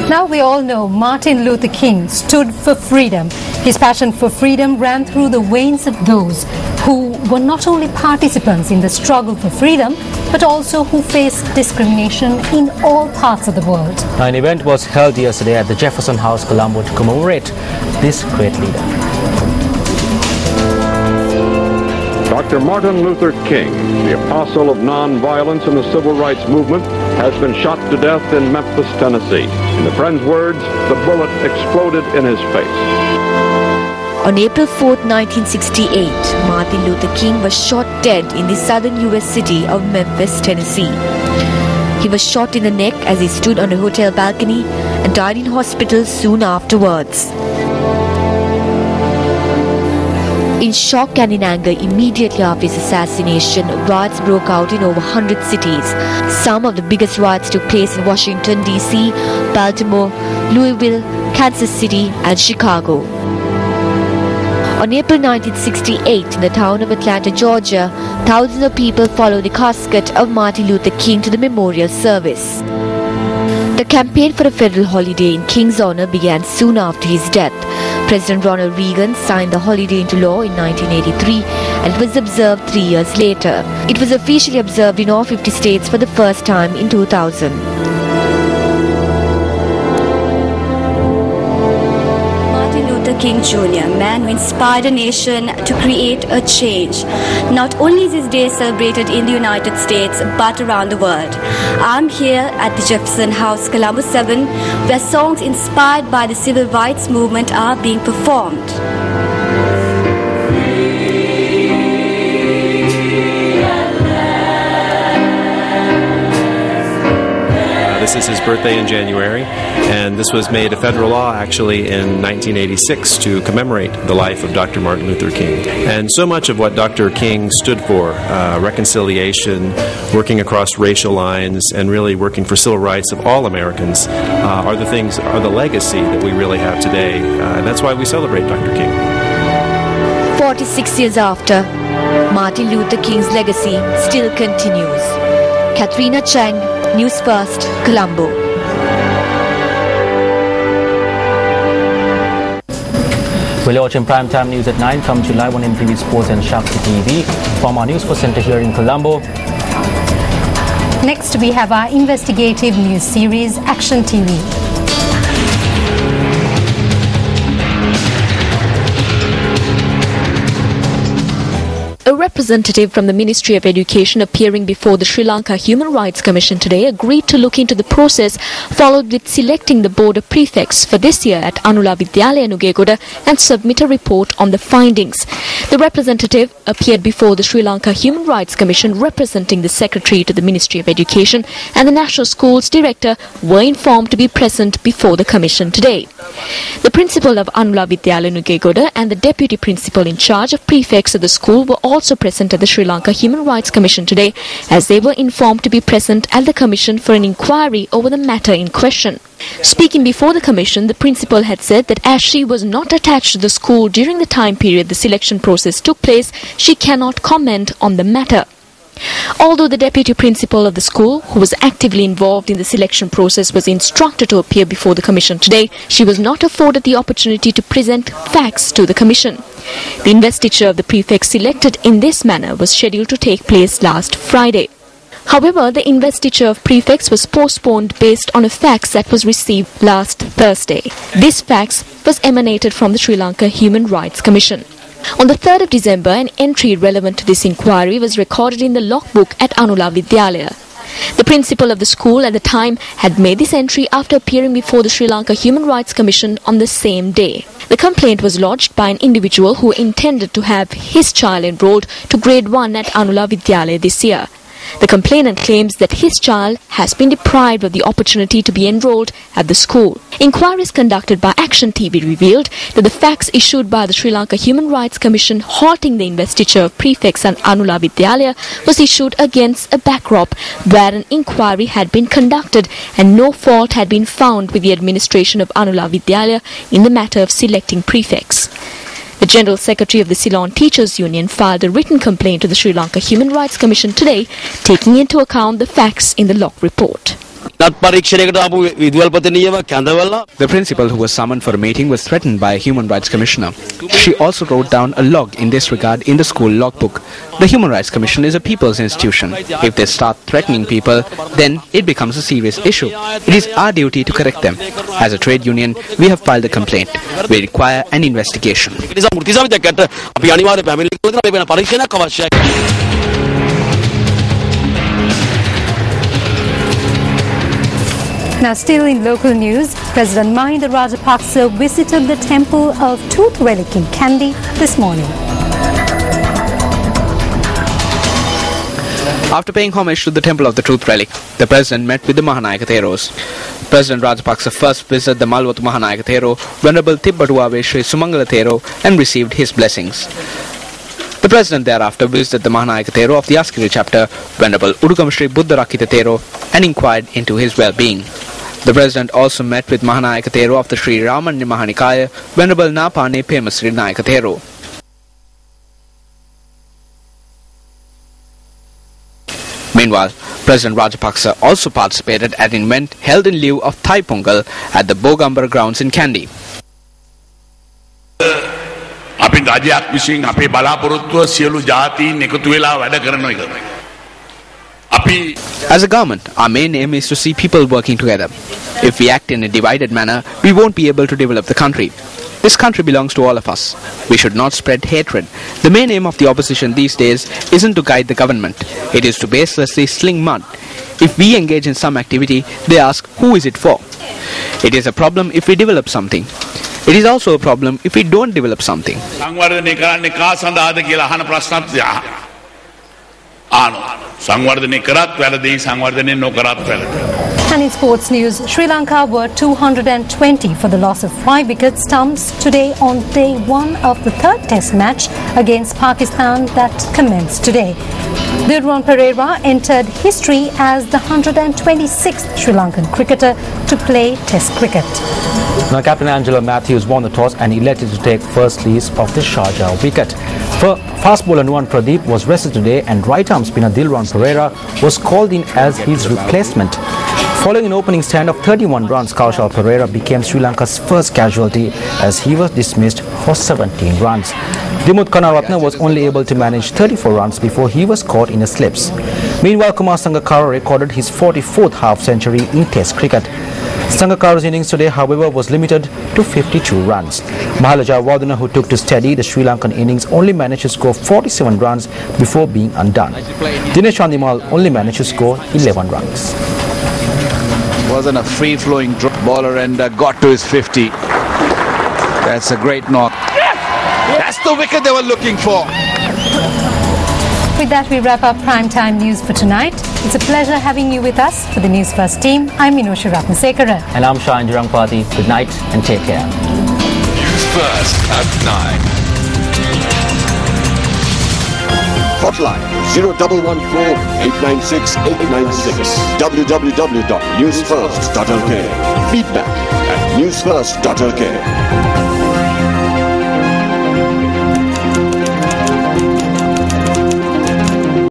Now we all know Martin Luther King stood for freedom. His passion for freedom ran through the veins of those who were not only participants in the struggle for freedom, but also who faced discrimination in all parts of the world. An event was held yesterday at the Jefferson House, Colombo, to commemorate this great leader. Dr. Martin Luther King, the apostle of nonviolence in the civil rights movement, has been shot to death in Memphis, Tennessee. In the friend's words, the bullet exploded in his face. On April 4, 1968, Martin Luther King was shot dead in the southern U.S. city of Memphis, Tennessee. He was shot in the neck as he stood on a hotel balcony and died in hospital soon afterwards. In shock and in anger, immediately after his assassination, riots broke out in over 100 cities. Some of the biggest riots took place in Washington, D.C., Baltimore, Louisville, Kansas City, and Chicago. On April 1968, in the town of Atlanta, Georgia, thousands of people followed the casket of Martin Luther King to the memorial service. The campaign for a federal holiday in King's honor began soon after his death. President Ronald Reagan signed the holiday into law in 1983 and it was observed 3 years later. It was officially observed in all 50 states for the first time in 2000. King Jr., man who inspired a nation to create a change. Not only is his day celebrated in the United States, but around the world. I'm here at the Jefferson House, Colombo 7, where songs inspired by the civil rights movement are being performed. This is his birthday in January, and this was made a federal law actually in 1986 to commemorate the life of Dr. Martin Luther King. And so much of what Dr. King stood for, reconciliation, working across racial lines, and really working for civil rights of all Americans, are the legacy that we really have today, and that's why we celebrate Dr. King. 46 years after, Martin Luther King's legacy still continues. Katrina Chang, Newsfirst, Colombo. Well, you're watching Primetime News at 9. Come to live on MTV Sports and Shakti TV from our Newsfirst Center here in Colombo. Next, we have our investigative news series, Action TV. A representative from the Ministry of Education appearing before the Sri Lanka Human Rights Commission today agreed to look into the process followed with selecting the board of prefects for this year at Anula Vidyalaya Nugegoda and submit a report on the findings. The representative appeared before the Sri Lanka Human Rights Commission representing the Secretary to the Ministry of Education, and the National Schools Director were informed to be present before the Commission today. The principal of Anula Vidyalaya Nugegoda and the deputy principal in charge of prefects of the school were also present at the Sri Lanka Human Rights Commission today, as they were informed to be present at the Commission for an inquiry over the matter in question. Speaking before the Commission, the principal had said that as she was not attached to the school during the time period the selection process took place, she cannot comment on the matter. Although the deputy principal of the school, who was actively involved in the selection process, was instructed to appear before the Commission today, she was not afforded the opportunity to present facts to the Commission. The investiture of the prefects selected in this manner was scheduled to take place last Friday. However, the investiture of prefects was postponed based on a fax that was received last Thursday. This fax was emanated from the Sri Lanka Human Rights Commission. On the 3rd of December, an entry relevant to this inquiry was recorded in the logbook at Anula Vidyalaya. The principal of the school at the time had made this entry after appearing before the Sri Lanka Human Rights Commission on the same day. The complaint was lodged by an individual who intended to have his child enrolled to grade 1 at Anula Vidyalaya this year. The complainant claims that his child has been deprived of the opportunity to be enrolled at the school. Inquiries conducted by Action TV revealed that the fax issued by the Sri Lanka Human Rights Commission halting the investiture of prefects at Anula Vidyalaya was issued against a backdrop where an inquiry had been conducted and no fault had been found with the administration of Anula Vidyalaya in the matter of selecting prefects. The General Secretary of the Ceylon Teachers Union filed a written complaint to the Sri Lanka Human Rights Commission today, taking into account the facts in the log report. The principal who was summoned for a meeting was threatened by a human rights commissioner. She also wrote down a log in this regard in the school logbook. The Human Rights Commission is a people's institution. If they start threatening people, then it becomes a serious issue. It is our duty to correct them. As a trade union, we have filed a complaint. We require an investigation. Now, still in local news, President Mahinda Rajapaksa visited the temple of Tooth Relic in Kandy this morning. After paying homage to the temple of the Truth Relic, the president met with the Mahanayaka Theros. President Rajapaksa first visited the Malwatu Mahanayaka Thero, Venerable Tibbatuave Sri Sumangala Thero, and received his blessings. The president thereafter visited the Mahanayaka Thero of the Askiri chapter, Venerable Udugam Sri Buddharakita Thero, and inquired into his well-being. The president also met with Mahanayaka Thero of the Sri Ramanya Mahanikaya, Venerable Napane Pemasri Nayaka Thero. Meanwhile, President Rajapaksa also participated at an event held in lieu of Thai Pongal at the Bogambara grounds in Kandy. As a government, our main aim is to see people working together. If we act in a divided manner, we won't be able to develop the country. This country belongs to all of us. We should not spread hatred. The main aim of the opposition these days isn't to guide the government. It is to baselessly sling mud. If we engage in some activity, they ask, who is it for? It is a problem if we develop something. It is also a problem if we don't develop something. And in sports news, Sri Lanka were 220 for the loss of 5 wicket stumps today on day 1 of the third test match against Pakistan that commenced today. Dilruwan Perera entered history as the 126th Sri Lankan cricketer to play test cricket. Now, Captain Angelo Matthews won the toss and elected to take first release of the Sharjah wicket. Fast bowler Nuwan Pradeep was rested today and right-arm spinner Dilruwan Perera was called in as his replacement. Following an opening stand of 31 runs, Kaushal Perera became Sri Lanka's first casualty as he was dismissed for 17 runs. Dimuth Kanaratne was only able to manage 34 runs before he was caught in a slips. Meanwhile, Kumar Sangakkara recorded his 44th half-century in Test cricket. Sangakkara's innings today, however, was limited to 52 runs. Mahalaja Wadana, who took to steady the Sri Lankan innings, only managed to score 47 runs before being undone. Dinesh Chandimal only managed to score 11 runs. Wasn't a free-flowing bowler and got to his 50. That's a great knock. That's the wicket they were looking for. With that, we wrap up primetime news for tonight. It's a pleasure having you with us. For the Newsfirst team, I'm Minoshi Ratnasekara. And I'm Shahan Jurangpati. Good night and take care. Newsfirst at 9. Hotline 0114-896-896. www.newsfirst.lk. Feedback at newsfirst.lk.